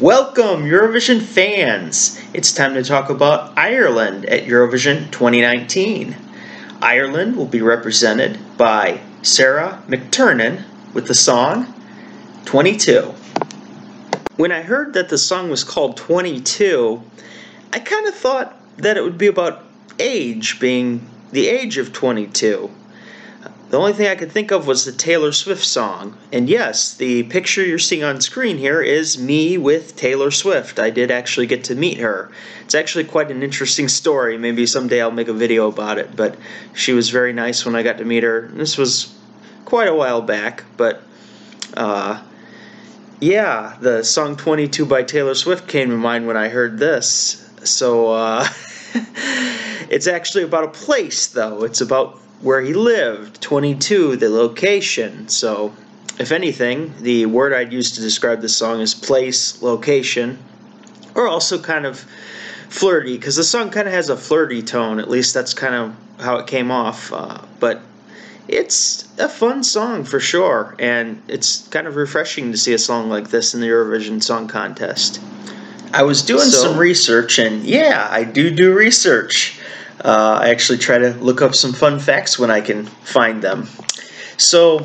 Welcome, Eurovision fans! It's time to talk about Ireland at Eurovision 2019. Ireland will be represented by Sarah McTernan with the song 22. When I heard that the song was called 22, I kind of thought that it would be about age, being the age of 22. The only thing I could think of was the Taylor Swift song. And yes, the picture you're seeing on screen here is me with Taylor Swift. I did actually get to meet her. It's actually quite an interesting story. Maybe someday I'll make a video about it. But she was very nice when I got to meet her. This was quite a while back. But yeah, the song 22 by Taylor Swift came to mind when I heard this. So it's actually about a place, though. It's about where he lived, 22, the location. So, if anything, the word I'd use to describe this song is place, location, or also kind of flirty, because the song kind of has a flirty tone. At least that's kind of how it came off. But it's a fun song for sure, and it's kind of refreshing to see a song like this in the Eurovision Song Contest. I was doing some research, and yeah, I do research. I actually try to look up some fun facts when I can find them. So,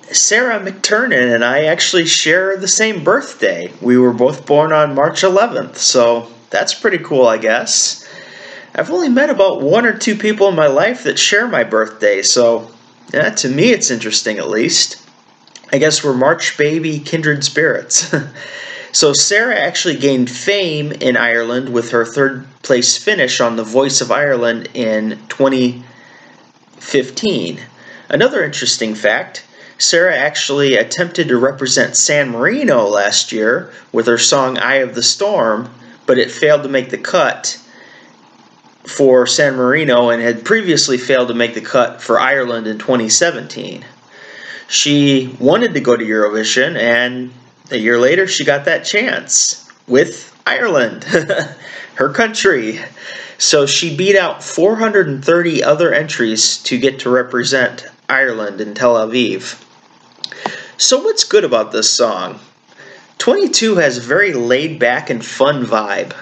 Sarah McTernan and I actually share the same birthday. We were both born on March 11th, so that's pretty cool, I guess. I've only met about one or two people in my life that share my birthday, so yeah, to me it's interesting at least. I guess we're March baby kindred spirits. So Sarah actually gained fame in Ireland with her third place finish on The Voice of Ireland in 2015. Another interesting fact, Sarah actually attempted to represent San Marino last year with her song Eye of the Storm, but it failed to make the cut for San Marino and had previously failed to make the cut for Ireland in 2017. She wanted to go to Eurovision, and a year later, she got that chance with Ireland, her country. So she beat out 430 other entries to get to represent Ireland in Tel Aviv. So what's good about this song? 22 has a very laid-back and fun vibe.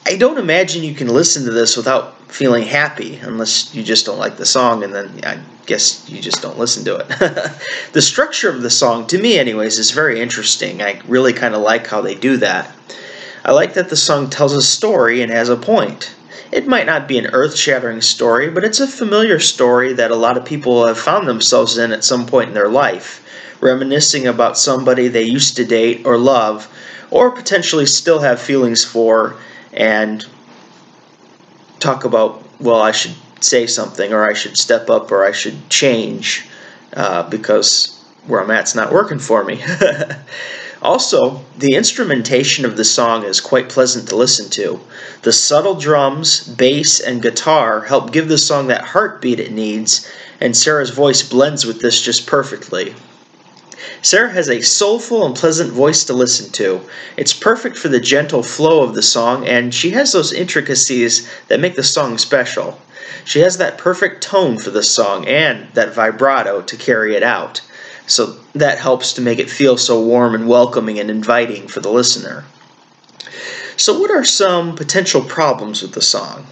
I don't imagine you can listen to this without feeling happy, unless you just don't like the song, and then I guess you just don't listen to it. The structure of the song, to me anyways, is very interesting. I really kind of like how they do that. I like that the song tells a story and has a point. It might not be an earth-shattering story, but it's a familiar story that a lot of people have found themselves in at some point in their life, reminiscing about somebody they used to date or love, or potentially still have feelings for, and talk about, well, I should say something, or I should step up, or I should change, because where I'm at's not working for me. Also, the instrumentation of the song is quite pleasant to listen to. The subtle drums, bass, and guitar help give the song that heartbeat it needs, and Sarah's voice blends with this just perfectly. Sarah has a soulful and pleasant voice to listen to. It's perfect for the gentle flow of the song, and she has those intricacies that make the song special. She has that perfect tone for the song and that vibrato to carry it out. So that helps to make it feel so warm and welcoming and inviting for the listener. So what are some potential problems with the song?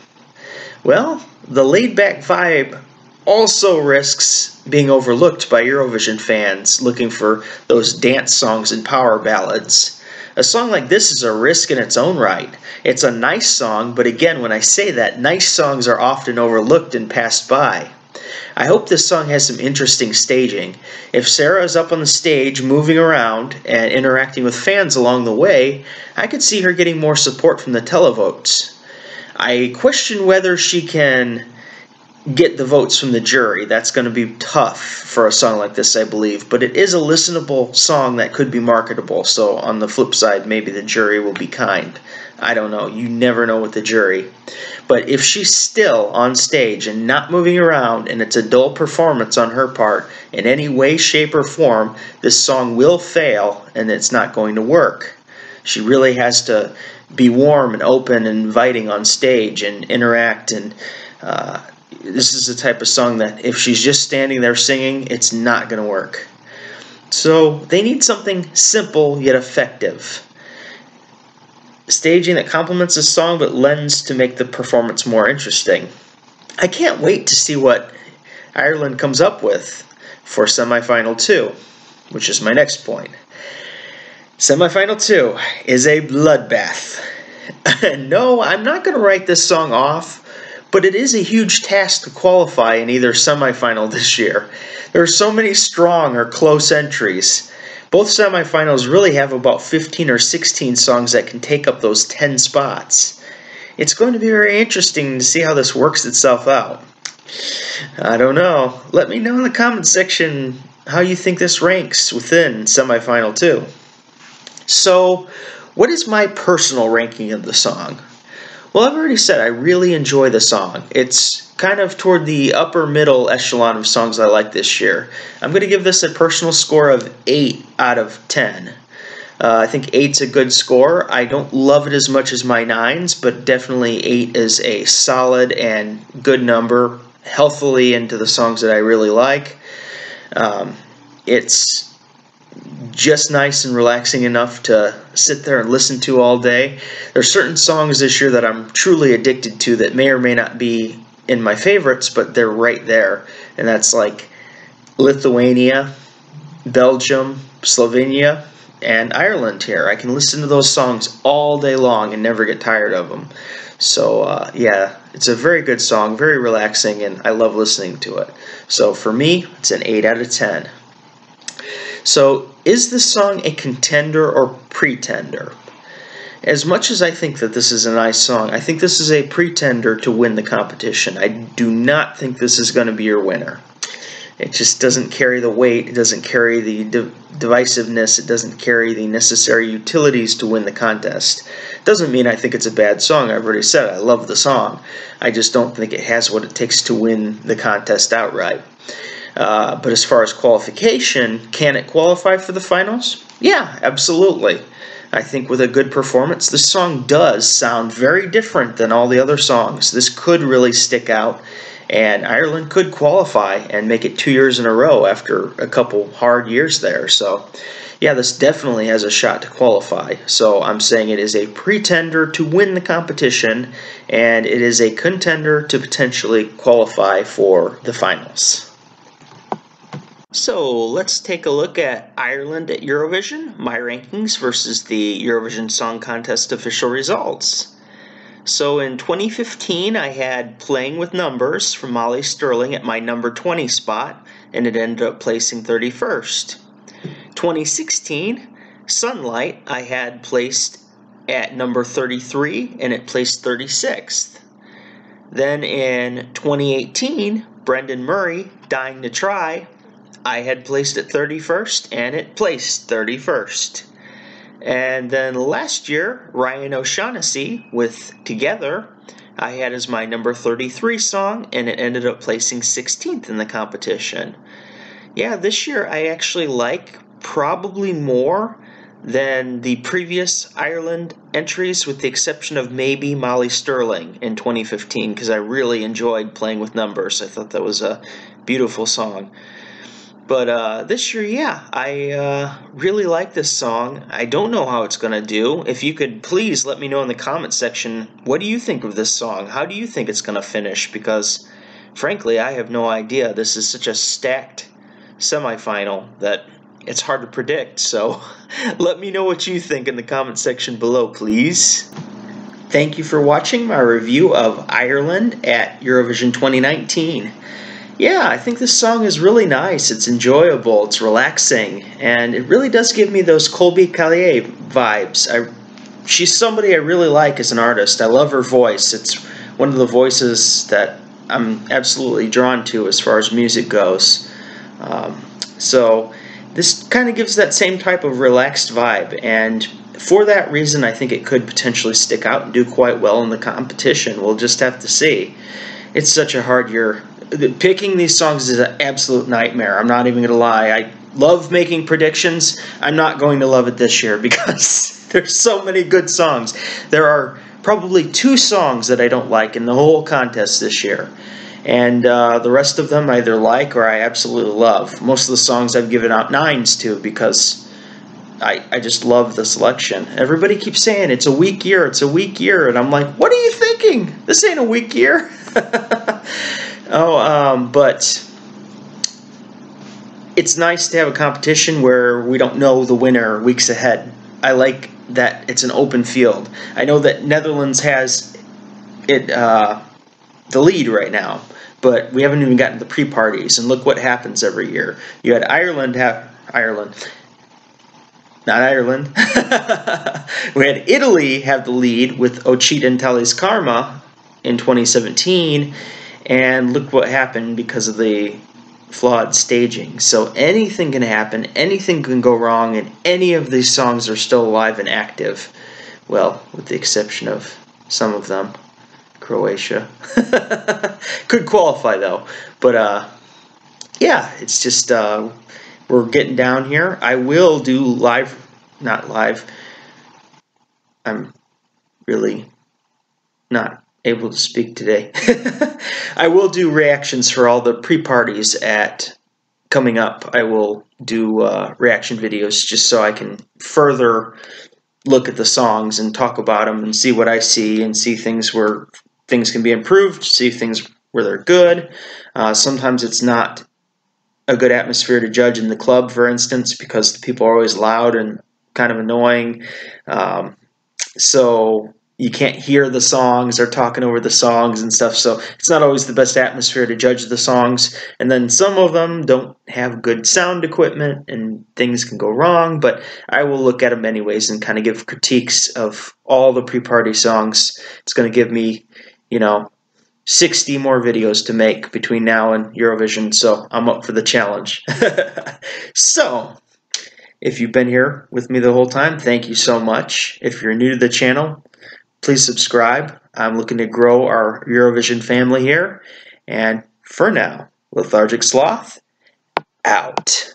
Well, the laid-back vibe also risks being overlooked by Eurovision fans looking for those dance songs and power ballads. A song like this is a risk in its own right. It's a nice song, but again, when I say that, nice songs are often overlooked and passed by. I hope this song has some interesting staging. If Sarah is up on the stage, moving around, and interacting with fans along the way, I could see her getting more support from the televotes. I question whether she can get the votes from the jury. That's going to be tough for a song like this, I believe, but it is a listenable song that could be marketable, so on the flip side, maybe the jury will be kind. I don't know. You never know with the jury. But if she's still on stage and not moving around, and it's a dull performance on her part in any way, shape, or form, this song will fail, and it's not going to work. She really has to be warm and open and inviting on stage and interact, and this is the type of song that if she's just standing there singing, it's not going to work. So they need something simple yet effective. staging that complements the song but lends to make the performance more interesting. I can't wait to see what Ireland comes up with for semifinal 2, which is my next point. Semifinal 2 is a bloodbath. No, I'm not going to write this song off, but it is a huge task to qualify in either semifinal this year. There are so many strong or close entries. Both semifinals really have about 15 or 16 songs that can take up those 10 spots. It's going to be very interesting to see how this works itself out. I don't know. Let me know in the comments section how you think this ranks within semifinal 2. So, what is my personal ranking of the song? Well, I've already said I really enjoy the song. It's kind of toward the upper middle echelon of songs I like this year. I'm going to give this a personal score of 8 out of 10. I think 8's a good score. I don't love it as much as my 9s, but definitely 8 is a solid and good number, healthily into the songs that I really like. It's just nice and relaxing enough to sit there and listen to all day. There are certain songs this year that I'm truly addicted to that may or may not be in my favorites, but they're right there. And that's like Lithuania, Belgium, Slovenia, and Ireland here. I can listen to those songs all day long and never get tired of them. So, yeah, it's a very good song, very relaxing, and I love listening to it. So for me, it's an 8 out of 10. So, is this song a contender or pretender? As much as I think that this is a nice song, I think this is a pretender to win the competition. I do not think this is going to be your winner. It just doesn't carry the weight, it doesn't carry the divisiveness, it doesn't carry the necessary utilities to win the contest. Doesn't mean I think it's a bad song. I've already said I love the song. I just don't think it has what it takes to win the contest outright. But as far as qualification, can it qualify for the finals? Yeah, absolutely. I think with a good performance, this song does sound very different than all the other songs. This could really stick out, and Ireland could qualify and make it 2 years in a row after a couple hard years there. So, yeah, this definitely has a shot to qualify. So I'm saying it is a pretender to win the competition, and it is a contender to potentially qualify for the finals. So let's take a look at Ireland at Eurovision, my rankings versus the Eurovision Song Contest official results. So in 2015, I had Playing with Numbers from Molly Sterling at my number 20 spot, and it ended up placing 31st. 2016, Sunlight, I had placed at number 33, and it placed 36th. Then in 2018, Brendan Murray, Dying to Try, I had placed it 31st, and it placed 31st. And then last year, Ryan O'Shaughnessy with Together, I had as my number 33 song, and it ended up placing 16th in the competition. Yeah, this year I actually like probably more than the previous Ireland entries, with the exception of maybe Molly Sterling in 2015, because I really enjoyed Playing with Numbers. I thought that was a beautiful song. But this year, yeah, I really like this song. I don't know how it's going to do. If you could please let me know in the comment section, what do you think of this song? How do you think it's going to finish? Because, frankly, I have no idea. This is such a stacked semifinal that it's hard to predict. So let me know what you think in the comment section below, please. Thank you for watching my review of Ireland at Eurovision 2019. Yeah, I think this song is really nice. It's enjoyable, it's relaxing, and it really does give me those Colby Callier vibes. She's somebody I really like as an artist. I love her voice. It's one of the voices that I'm absolutely drawn to as far as music goes. So this kind of gives that same type of relaxed vibe, and for that reason I think it could potentially stick out and do quite well in the competition. We'll just have to see. It's such a hard year. Picking these songs is an absolute nightmare. I'm not even going to lie. I love making predictions. I'm not going to love it this year because there's so many good songs. There are probably 2 songs that I don't like in the whole contest this year. And the rest of them I either like or I absolutely love. Most of the songs I've given out 9s to because I just love the selection. Everybody keeps saying it's a weak year, it's a weak year, and I'm like, what are you thinking? This ain't a weak year. But it's nice to have a competition where we don't know the winner weeks ahead. I like that it's an open field. I know that Netherlands has it the lead right now, but we haven't even gotten to the pre-parties, and look what happens every year. You had not Ireland. We had Italy have the lead with Ochita and Tali's Karma in 2017, and look what happened because of the flawed staging. So anything can happen, anything can go wrong, and any of these songs are still alive and active. Well, with the exception of some of them. Croatia. Could qualify though. But yeah, it's just we're getting down here. I will do not live. I'm really not able to speak today. I will do reactions for all the pre-parties coming up. I will do reaction videos just so I can further look at the songs and talk about them and see what I see and see things where things can be improved, see things where they're good. Sometimes it's not a good atmosphere to judge in the club, for instance, because the people are always loud and kind of annoying. So you can't hear the songs, they're talking over the songs and stuff, so it's not always the best atmosphere to judge the songs. And then some of them don't have good sound equipment and things can go wrong, but I will look at them anyways and kind of give critiques of all the pre-party songs. It's going to give me, 60 more videos to make between now and Eurovision, so I'm up for the challenge. So, if you've been here with me the whole time, thank you so much. If you're new to the channel, please subscribe. I'm looking to grow our Eurovision family here. And for now, Lethargic Sloth, out.